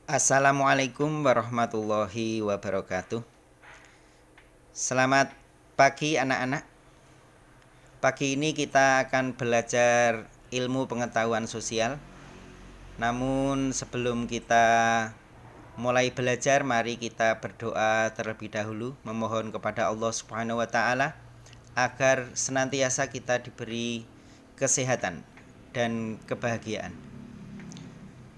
Assalamualaikum warahmatullahi wabarakatuh. Selamat pagi anak-anak. Pagi ini kita akan belajar ilmu pengetahuan sosial. Namun sebelum kita mulai belajar, mari kita berdoa terlebih dahulu, memohon kepada Allah Subhanahu wa taala agar senantiasa kita diberi kesehatan dan kebahagiaan.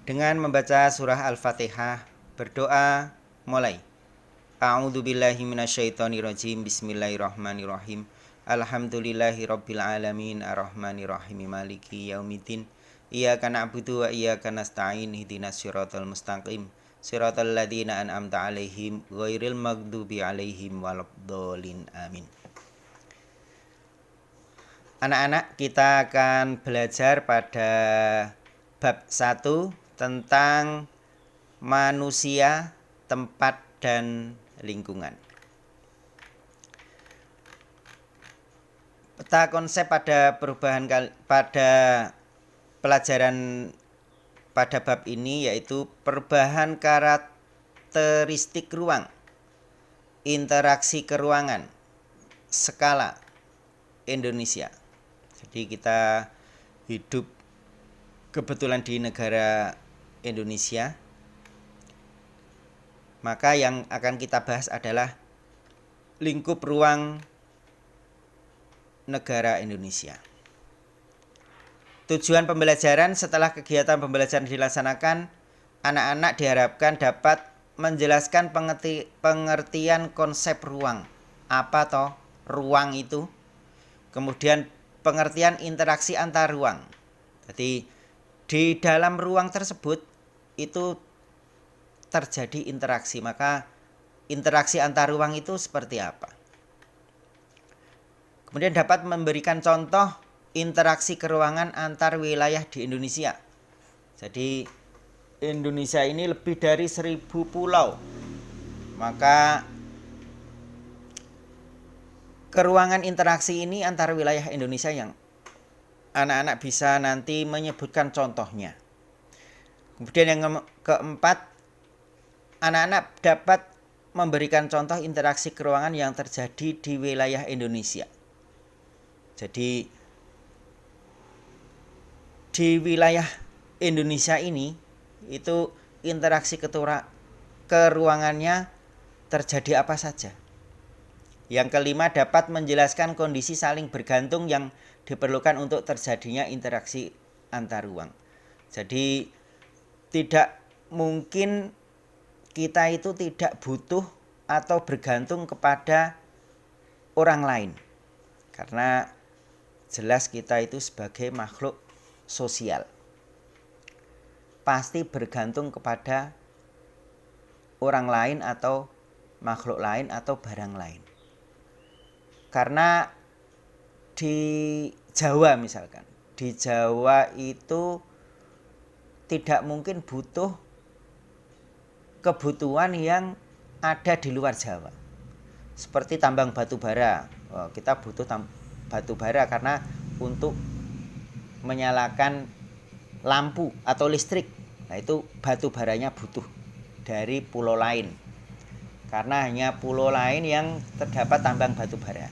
Dengan membaca surah Al-Fatihah, berdoa mulai. A'udzubillahi minasyaitonirrajim. Bismillahirrahmanirrahim. Alhamdulillahirabbil alamin arrahmanirrahim maliki yaumiddin. Iyyaka na'budu wa iyyaka nasta'in ihdinas siratal mustaqim. Siratal ladzina an'amta 'alaihim ghairil maghdubi 'alaihim waladdallin. Amin. Anak-anak, kita akan belajar pada bab 1 tentang manusia, tempat, dan lingkungan. Peta konsep pada pelajaran pada bab ini yaitu perubahan karakteristik ruang, interaksi keruangan, skala Indonesia. Jadi kita hidup kebetulan di negara Indonesia. Maka yang akan kita bahas adalah lingkup ruang negara Indonesia. Tujuan pembelajaran: setelah kegiatan pembelajaran dilaksanakan, anak-anak diharapkan dapat menjelaskan pengertian konsep ruang. Apa toh ruang itu? Kemudian pengertian interaksi antar ruang. Jadi di dalam ruang tersebut itu terjadi interaksi, maka interaksi antar ruang itu seperti apa? Kemudian dapat memberikan contoh interaksi keruangan antar wilayah di Indonesia. Jadi Indonesia ini lebih dari 1000 pulau. Maka keruangan interaksi ini antar wilayah Indonesia yang anak-anak bisa nanti menyebutkan contohnya. Kemudian yang keempat, anak-anak dapat memberikan contoh interaksi keruangan yang terjadi di wilayah Indonesia. Jadi di wilayah Indonesia ini itu interaksi keruangannya terjadi apa saja. Yang kelima, dapat menjelaskan kondisi saling bergantung yang diperlukan untuk terjadinya interaksi antar ruang. Jadi tidak mungkin kita itu tidak butuh atau bergantung kepada orang lain. Karena jelas kita itu sebagai makhluk sosial pasti bergantung kepada orang lain atau makhluk lain atau barang lain. Karena di Jawa misalkan, di Jawa itu tidak mungkin butuh kebutuhan yang ada di luar Jawa. Seperti tambang batu bara. Kita butuh batu bara karena untuk menyalakan lampu atau listrik. Nah, itu batu baranya butuh dari pulau lain. Karena hanya pulau lain yang terdapat tambang batu bara.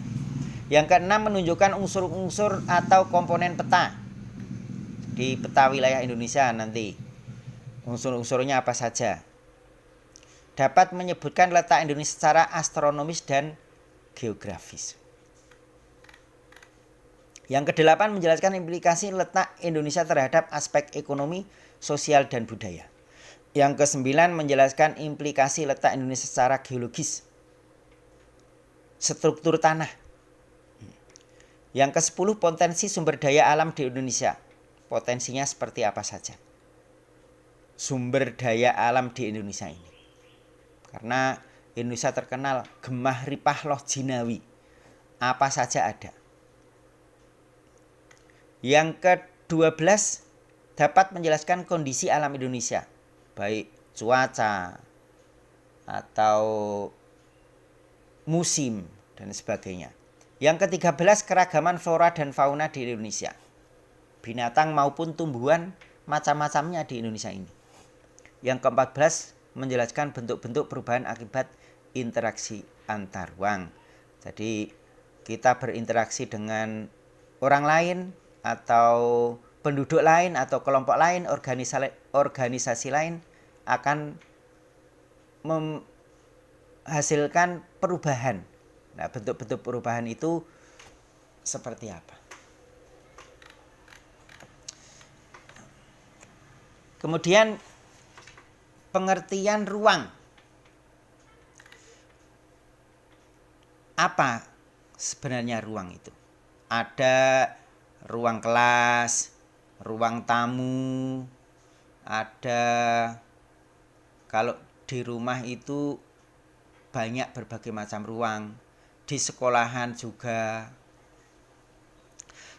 Yang keenam, menunjukkan unsur-unsur atau komponen peta. Di peta wilayah Indonesia nanti unsur-unsurnya apa saja. Dapat menyebutkan letak Indonesia secara astronomis dan geografis. Yang kedelapan, menjelaskan implikasi letak Indonesia terhadap aspek ekonomi, sosial, dan budaya. Yang kesembilan, menjelaskan implikasi letak Indonesia secara geologis, struktur tanah. Yang ke-10, potensi sumber daya alam di Indonesia. Potensinya seperti apa saja sumber daya alam di Indonesia ini. Karena Indonesia terkenal gemah ripah loh jinawi. Apa saja ada. Yang ke-12, dapat menjelaskan kondisi alam Indonesia, baik cuaca atau musim dan sebagainya. Yang ke-13, keragaman flora dan fauna di Indonesia. Binatang maupun tumbuhan macam-macamnya di Indonesia ini. Yang ke-14 menjelaskan bentuk-bentuk perubahan akibat interaksi antar ruang. Jadi kita berinteraksi dengan orang lain atau penduduk lain atau kelompok lain, organisasi lain akan menghasilkan perubahan. Nah, bentuk-bentuk perubahan itu seperti apa? Kemudian pengertian ruang. Apa sebenarnya ruang itu? Ada ruang kelas, ruang tamu, ada kalau di rumah itu banyak berbagai macam ruang, di sekolahan juga.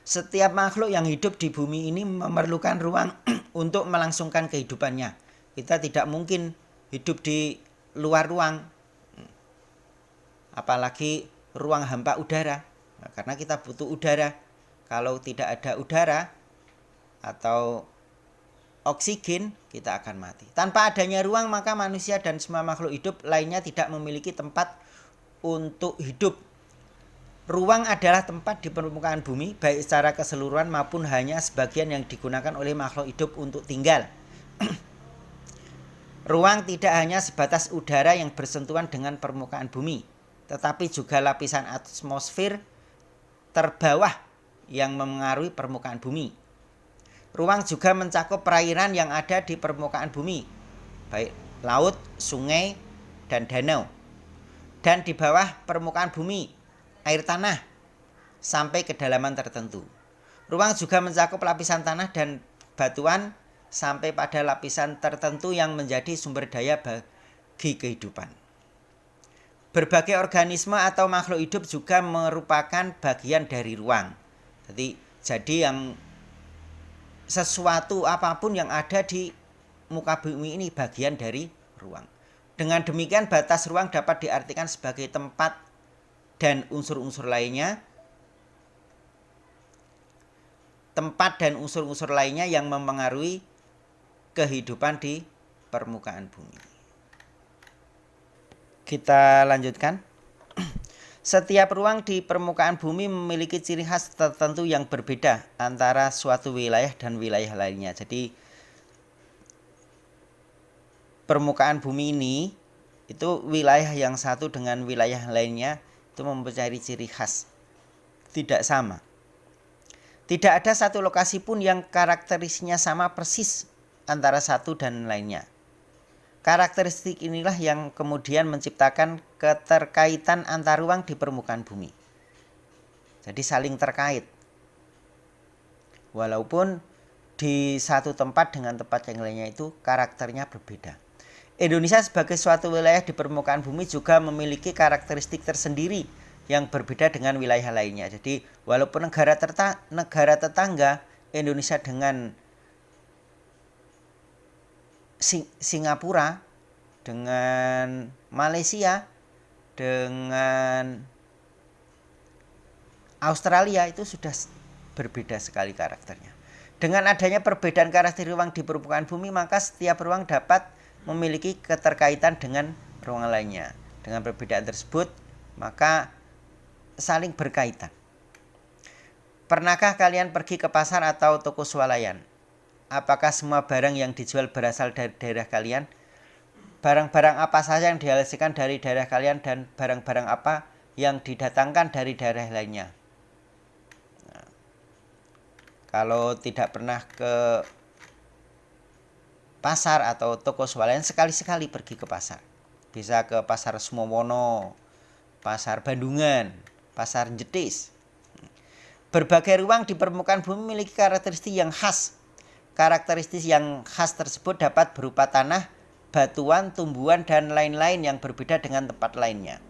Setiap makhluk yang hidup di bumi ini memerlukan ruang untuk melangsungkan kehidupannya. Kita tidak mungkin hidup di luar ruang, apalagi ruang hampa udara. Nah, karena kita butuh udara. Kalau tidak ada udara atau oksigen, kita akan mati. Tanpa adanya ruang, maka manusia dan semua makhluk hidup lainnya tidak memiliki tempat untuk hidup. Ruang adalah tempat di permukaan bumi, baik secara keseluruhan maupun hanya sebagian yang digunakan oleh makhluk hidup untuk tinggal. Ruang tidak hanya sebatas udara yang bersentuhan dengan permukaan bumi, tetapi juga lapisan atmosfer terbawah yang memengaruhi permukaan bumi. Ruang juga mencakup perairan yang ada di permukaan bumi, baik laut, sungai, dan danau. Dan di bawah permukaan bumi, air tanah, sampai kedalaman tertentu. Ruang juga mencakup lapisan tanah dan batuan sampai pada lapisan tertentu yang menjadi sumber daya bagi kehidupan. Berbagai organisme atau makhluk hidup juga merupakan bagian dari ruang. Jadi yang sesuatu apapun yang ada di muka bumi ini bagian dari ruang. Dengan demikian batas ruang dapat diartikan sebagai tempat dan unsur-unsur lainnya yang mempengaruhi kehidupan di permukaan bumi. Kita lanjutkan. Setiap ruang di permukaan bumi memiliki ciri khas tertentu yang berbeda antara suatu wilayah dan wilayah lainnya. Jadi permukaan bumi ini itu wilayah yang satu dengan wilayah lainnya itu mempunyai ciri khas, tidak sama. Tidak ada satu lokasi pun yang karakteristiknya sama persis antara satu dan lainnya. Karakteristik inilah yang kemudian menciptakan keterkaitan antar ruang di permukaan bumi. Jadi saling terkait. Walaupun di satu tempat dengan tempat yang lainnya itu karakternya berbeda. Indonesia sebagai suatu wilayah di permukaan bumi juga memiliki karakteristik tersendiri yang berbeda dengan wilayah lainnya. Jadi walaupun negara tetangga Indonesia dengan Singapura, dengan Malaysia, dengan Australia itu sudah berbeda sekali karakternya. Dengan adanya perbedaan karakter ruang di permukaan bumi, maka setiap ruang dapat memiliki keterkaitan dengan ruang lainnya. Dengan perbedaan tersebut, maka saling berkaitan. Pernahkah kalian pergi ke pasar atau toko swalayan? Apakah semua barang yang dijual berasal dari daerah kalian? Barang-barang apa saja yang dihasilkan dari daerah kalian dan barang-barang apa yang didatangkan dari daerah lainnya? Nah, kalau tidak pernah ke pasar atau toko swalayan, sekali-sekali pergi ke pasar. Bisa ke pasar Sumowono, pasar Bandungan, pasar Jetis. Berbagai ruang di permukaan bumi memiliki karakteristik yang khas. Karakteristik yang khas tersebut dapat berupa tanah, batuan, tumbuhan, dan lain-lain yang berbeda dengan tempat lainnya.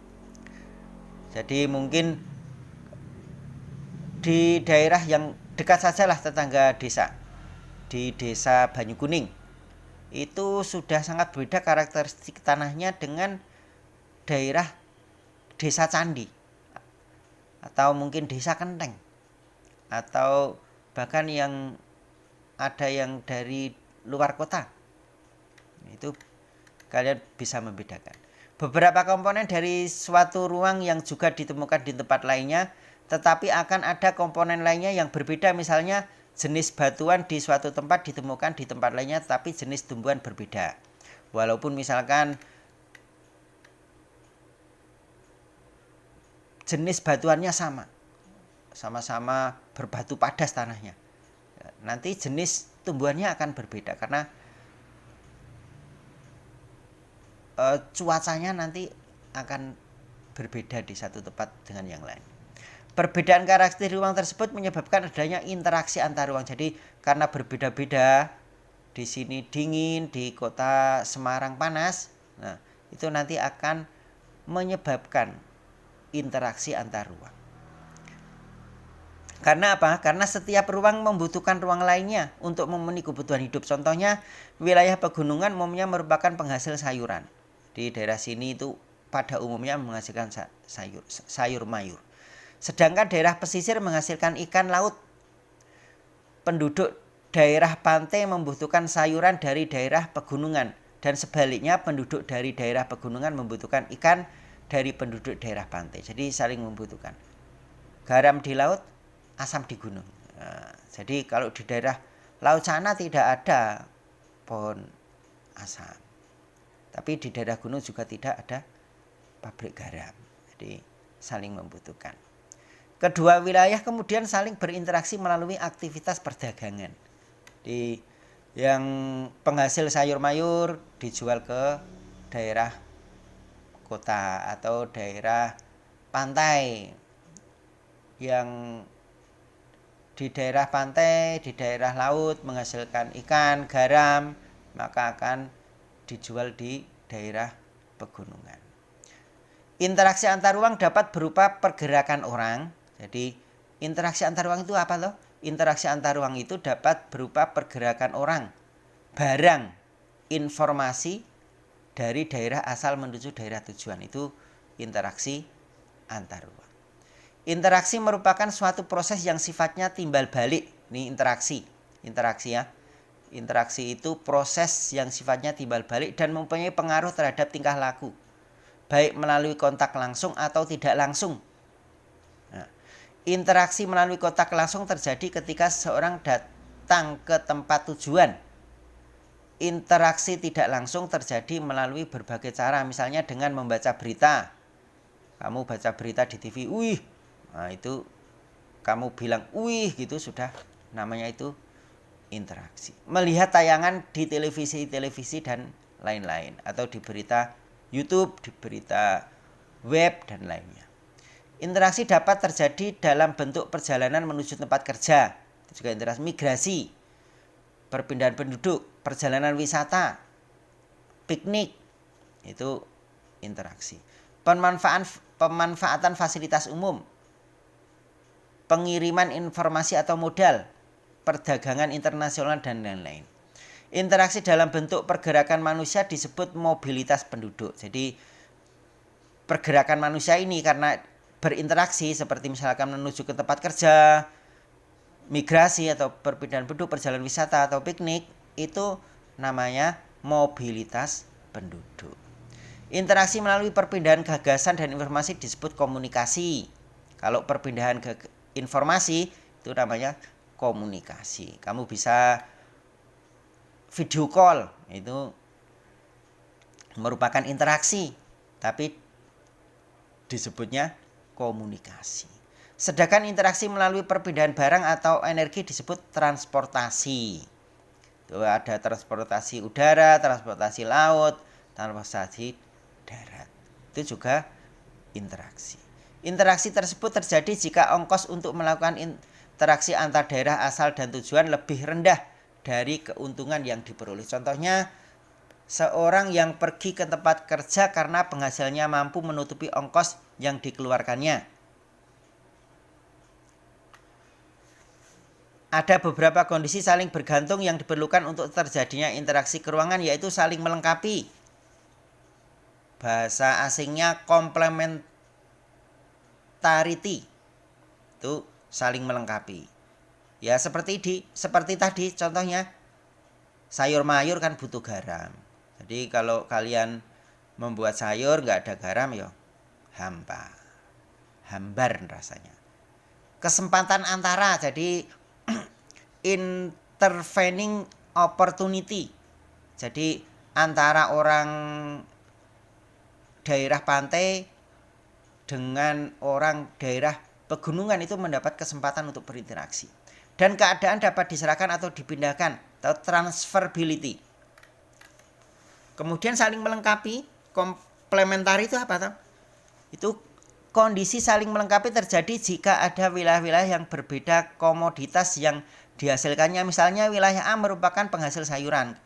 Jadi mungkin di daerah yang dekat sajalah tetangga desa, di desa Banyukuning, itu sudah sangat berbeda karakteristik tanahnya dengan daerah desa Candi, atau mungkin desa Kenteng, atau bahkan yang ada yang dari luar kota. Itu kalian bisa membedakan. Beberapa komponen dari suatu ruang yang juga ditemukan di tempat lainnya, tetapi akan ada komponen lainnya yang berbeda. Misalnya jenis batuan di suatu tempat ditemukan di tempat lainnya, tapi jenis tumbuhan berbeda. Walaupun misalkan jenis batuannya sama-sama berbatu padas tanahnya, nanti jenis tumbuhannya akan berbeda karena cuacanya nanti akan berbeda di satu tempat dengan yang lain. Perbedaan karakteristik ruang tersebut menyebabkan adanya interaksi antar ruang. Jadi karena berbeda-beda, di sini dingin, di kota Semarang panas, nah itu nanti akan menyebabkan interaksi antar ruang. Karena apa? Karena setiap ruang membutuhkan ruang lainnya untuk memenuhi kebutuhan hidup. Contohnya, wilayah pegunungan umumnya merupakan penghasil sayuran. Di daerah sini itu pada umumnya menghasilkan sayur mayur. Sedangkan daerah pesisir menghasilkan ikan laut. Penduduk daerah pantai membutuhkan sayuran dari daerah pegunungan. Dan sebaliknya, penduduk dari daerah pegunungan membutuhkan ikan dari penduduk daerah pantai. Jadi saling membutuhkan. Garam di laut, asam di gunung. Nah, jadi kalau di daerah laut sana tidak ada pohon asam. Tapi di daerah gunung juga tidak ada pabrik garam. Jadi saling membutuhkan. Kedua wilayah kemudian saling berinteraksi melalui aktivitas perdagangan. Yang penghasil sayur mayur dijual ke daerah kota atau daerah pantai. Yang di daerah pantai, di daerah laut menghasilkan ikan, garam, maka akan dijual di daerah pegunungan. Interaksi antar ruang dapat berupa pergerakan orang. Jadi interaksi antar ruang itu apa loh? Interaksi antar ruang itu dapat berupa pergerakan orang, barang, informasi dari daerah asal menuju daerah tujuan. Itu interaksi antar ruang. Interaksi merupakan suatu proses yang sifatnya timbal balik. Ini interaksi ya. Interaksi itu proses yang sifatnya timbal balik dan mempunyai pengaruh terhadap tingkah laku, baik melalui kontak langsung atau tidak langsung. Nah, interaksi melalui kontak langsung terjadi ketika seseorang datang ke tempat tujuan. Interaksi tidak langsung terjadi melalui berbagai cara, misalnya dengan membaca berita. Kamu baca berita di TV, wih, nah itu kamu bilang wih gitu, sudah namanya itu interaksi. Melihat tayangan di televisi dan lain-lain, atau di berita YouTube, di berita web dan lainnya. Interaksi dapat terjadi dalam bentuk perjalanan menuju tempat kerja, itu juga interaksi. Migrasi, perpindahan penduduk, perjalanan wisata, piknik, itu interaksi. Pemanfaatan fasilitas umum, pengiriman informasi atau modal, perdagangan internasional dan lain-lain. Interaksi dalam bentuk pergerakan manusia disebut mobilitas penduduk. Jadi pergerakan manusia ini karena berinteraksi, seperti misalkan menuju ke tempat kerja, migrasi atau perpindahan penduduk, perjalanan wisata atau piknik, itu namanya mobilitas penduduk. Interaksi melalui perpindahan gagasan dan informasi disebut komunikasi. Kalau perpindahan informasi itu namanya komunikasi. Kamu bisa video call, itu merupakan interaksi, tapi disebutnya komunikasi. Sedangkan interaksi melalui perpindahan barang atau energi disebut transportasi. Itu ada transportasi udara, transportasi laut, transportasi darat. Itu juga interaksi. Interaksi tersebut terjadi jika ongkos untuk melakukan interaksi antar daerah asal dan tujuan lebih rendah dari keuntungan yang diperoleh. Contohnya, seorang yang pergi ke tempat kerja karena penghasilannya mampu menutupi ongkos yang dikeluarkannya. Ada beberapa kondisi saling bergantung yang diperlukan untuk terjadinya interaksi keruangan, yaitu saling melengkapi. Bahasa asingnya complementarity. Itu saling melengkapi. Ya seperti tadi contohnya sayur mayur kan butuh garam. Jadi kalau kalian membuat sayur nggak ada garam ya hampa, hambar rasanya. Kesempatan antara, jadi intervening opportunity. Jadi antara orang daerah pantai dengan orang daerah pegunungan itu mendapat kesempatan untuk berinteraksi. Dan keadaan dapat diserahkan atau dipindahkan atau transferability. Kemudian saling melengkapi, komplementari itu apa toh? Itu kondisi saling melengkapi terjadi jika ada wilayah-wilayah yang berbeda komoditas yang dihasilkannya. Misalnya wilayah A merupakan penghasil sayuran,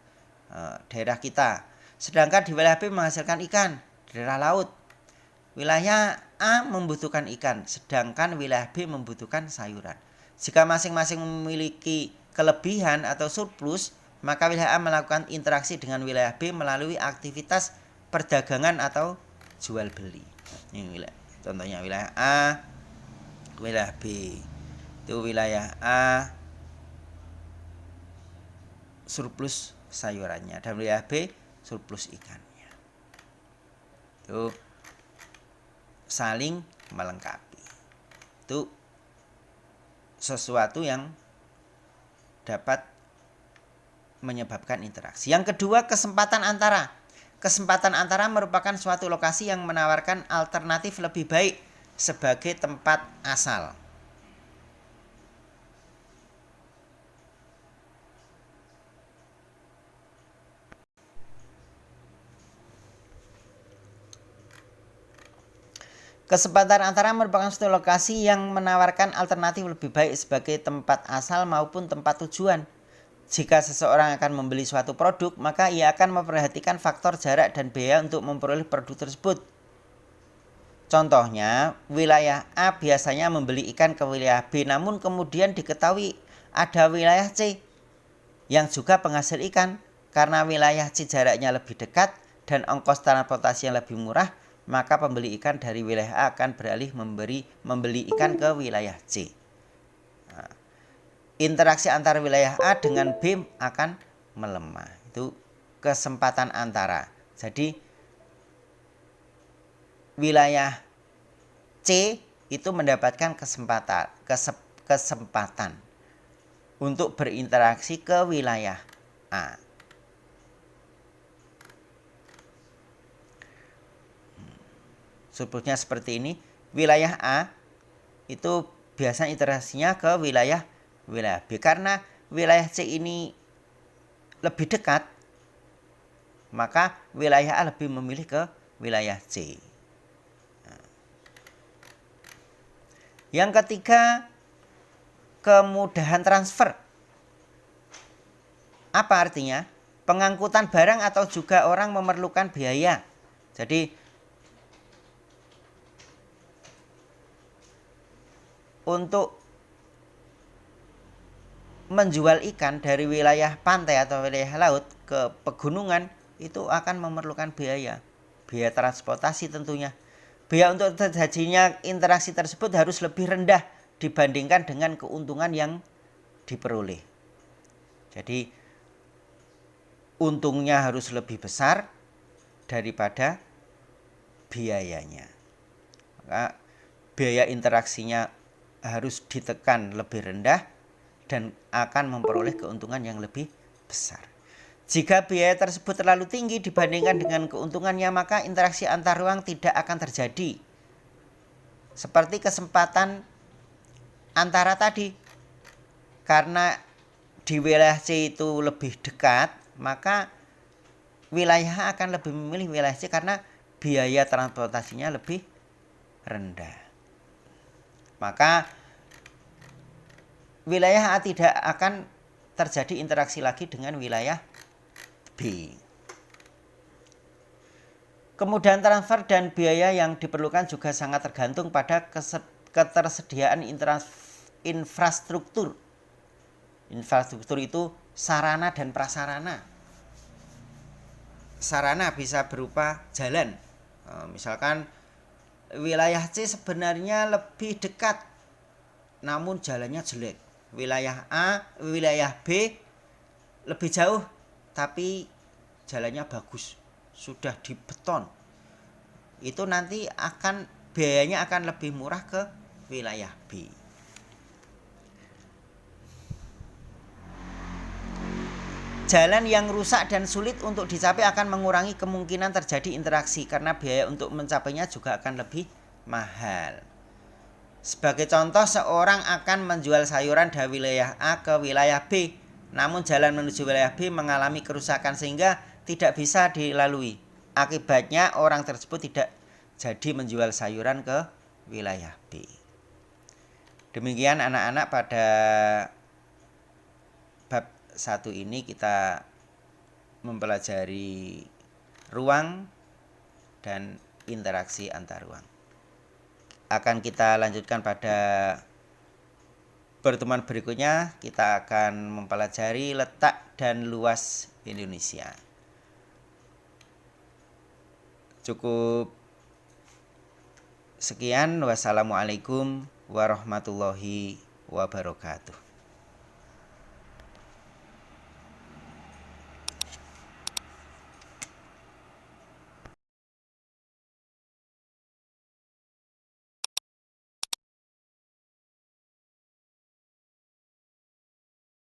daerah kita. Sedangkan di wilayah B menghasilkan ikan, daerah laut. Wilayah A membutuhkan ikan, sedangkan wilayah B membutuhkan sayuran. Jika masing-masing memiliki kelebihan atau surplus, maka wilayah A melakukan interaksi dengan wilayah B melalui aktivitas perdagangan atau jual beli. Ini contohnya wilayah A, wilayah B. Itu wilayah A surplus sayurannya dan wilayah B surplus ikannya. Itu saling melengkapi. Itu sesuatu yang dapat menyebabkan interaksi. Yang kedua, kesempatan antara. Kesempatan antara merupakan suatu lokasi yang menawarkan alternatif lebih baik sebagai tempat asal. Kesempatan antara merupakan suatu lokasi yang menawarkan alternatif lebih baik sebagai tempat asal maupun tempat tujuan. Jika seseorang akan membeli suatu produk, maka ia akan memperhatikan faktor jarak dan biaya untuk memperoleh produk tersebut. Contohnya, wilayah A biasanya membeli ikan ke wilayah B, namun kemudian diketahui ada wilayah C yang juga penghasil ikan. Karena wilayah C jaraknya lebih dekat dan ongkos transportasi yang lebih murah, maka pembeli ikan dari wilayah A akan beralih membeli ikan ke wilayah C. Nah, interaksi antara wilayah A dengan B akan melemah. Itu kesempatan antara. Jadi wilayah C itu mendapatkan kesempatan untuk berinteraksi ke wilayah A. Surplusnya seperti ini. Wilayah A itu biasanya interaksinya ke wilayah B. Karena wilayah C ini lebih dekat, maka wilayah A lebih memilih ke wilayah C. Yang ketiga, kemudahan transfer. Apa artinya? Pengangkutan barang atau juga orang memerlukan biaya. Jadi untuk menjual ikan dari wilayah pantai atau wilayah laut ke pegunungan itu akan memerlukan biaya transportasi tentunya. Biaya untuk terjadinya interaksi tersebut harus lebih rendah dibandingkan dengan keuntungan yang diperoleh. Jadi untungnya harus lebih besar daripada biayanya. Maka biaya interaksinya harus ditekan lebih rendah dan akan memperoleh keuntungan yang lebih besar. Jika biaya tersebut terlalu tinggi dibandingkan dengan keuntungannya, maka interaksi antar ruang tidak akan terjadi. Seperti kesempatan antara tadi. Karena di wilayah C itu lebih dekat, maka wilayah A akan lebih memilih wilayah C karena biaya transportasinya lebih rendah. Maka wilayah A tidak akan terjadi interaksi lagi dengan wilayah B. Kemudahan transfer dan biaya yang diperlukan juga sangat tergantung pada ketersediaan infrastruktur. Infrastruktur itu sarana dan prasarana. Sarana bisa berupa jalan. Misalkan wilayah C sebenarnya lebih dekat, namun jalannya jelek. Wilayah A, wilayah B lebih jauh, tapi jalannya bagus, sudah dibeton, itu nanti biayanya akan lebih murah ke wilayah B. Jalan yang rusak dan sulit untuk dicapai akan mengurangi kemungkinan terjadi interaksi karena biaya untuk mencapainya juga akan lebih mahal. Sebagai contoh, seorang akan menjual sayuran dari wilayah A ke wilayah B, namun jalan menuju wilayah B mengalami kerusakan sehingga tidak bisa dilalui. Akibatnya orang tersebut tidak jadi menjual sayuran ke wilayah B. Demikian anak-anak, pada bab 1 ini kita mempelajari ruang dan interaksi antar ruang. Akan kita lanjutkan pada pertemuan berikutnya. Kita akan mempelajari letak dan luas Indonesia. Cukup sekian. Wassalamualaikum warahmatullahi wabarakatuh.